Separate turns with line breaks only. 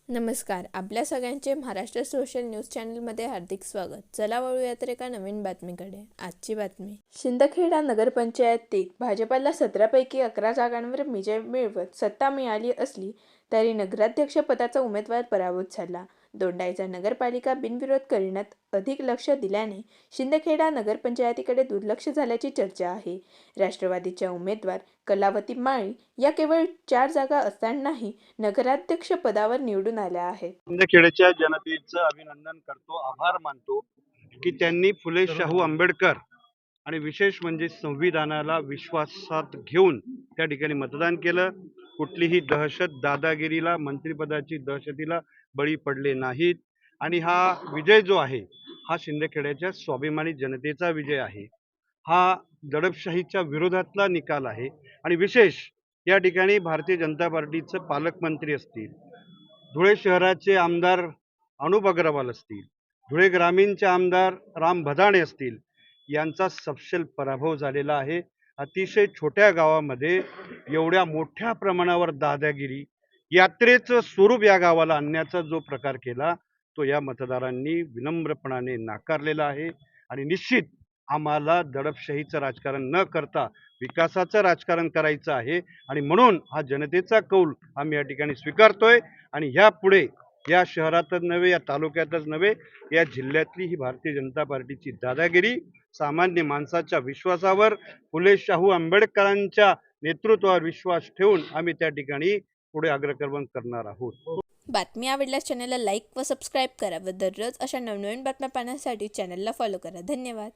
नमस्कार. आपल्या सगळ्यांचे महाराष्ट्र सोशल न्यूज चॅनलमध्ये हार्दिक स्वागत. चला वळूया तर एका नवीन बातमीकडे. आजची बातमी. शिंदखेडा नगरपंचायतीत भाजपाला 17 पैकी 11 जागांवर विजय मिळवत सत्ता मिळाली असली तरी नगराध्यक्षपदाचा उमेदवार पराभूत झाला. दोंडाईचा नगरपालिका बिनविरोध करण्यात अधिक लक्ष दिल्याने शिंदखेडा नगरपंचायतीकडे दुर्लक्ष झाल्याची चर्चा आहे. राष्ट्रवादीच्या उमेदवार कलावती माळी या केवळ 4 जागा असतानाही नगराध्यक्ष पदावर निवडून आल्या आहेत.
शिंदखेड्याच्या जनतेचं अभिनंदन करतो, आभार मानतो की त्यांनी फुले शाहू आंबेडकर आणि विशेष म्हणजे संविधानाला विश्वासात घेऊन त्या ठिकाणी मतदान केलं. कुठलीही दहशत, दादागिरीला, मंत्रिपदाची दहशतीला बळी पडले नाहीत आणि हा विजय जो आहे हा शिंदखेड्याच्या स्वाभिमानी जनतेचा विजय आहे. हा दडपशाहीच्या विरोधातला निकाल आहे आणि विशेष या ठिकाणी भारतीय जनता पार्टीचं पालकमंत्री असतील, धुळे शहराचे आमदार अनुप अग्रवाल असतील, धुळे ग्रामीणचे आमदार राम भदाणे असतील, यांचा सपशेल पराभव झालेला आहे. अतिशय छोट्या गावामध्ये एवढ्या मोठ्या प्रमाणावर दादागिरी, यात्रेचं स्वरूप या गावाला आणण्याचा जो प्रकार केला तो या मतदारांनी विनम्रपणाने नाकारलेला आहे आणि निश्चित आम्हाला दडपशाहीचं राजकारण न करता विकासाचं राजकारण करायचं आहे आणि म्हणून हा जनतेचा कौल आम्ही या ठिकाणी स्वीकारतोय आणि यापुढे या शहरातच नव्हे, या तालुक्यातच नव्हे, या जिल्ह्यातली ही भारतीय जनता पार्टीची दादागिरी सामान्य माणसाच्या विश्वासावर, फुले शाहू आंबेडकरांच्या नेतृत्वावर विश्वास ठेवून आम्ही त्या ठिकाणी पुढे अग्रक्रमण करणार आहोत.
बातमी आवडल्यास चॅनलला लाईक व सबस्क्राईब करा व दररोज अशा नवनवीन बातम्या पाहण्यासाठी चॅनलला फॉलो करा. धन्यवाद.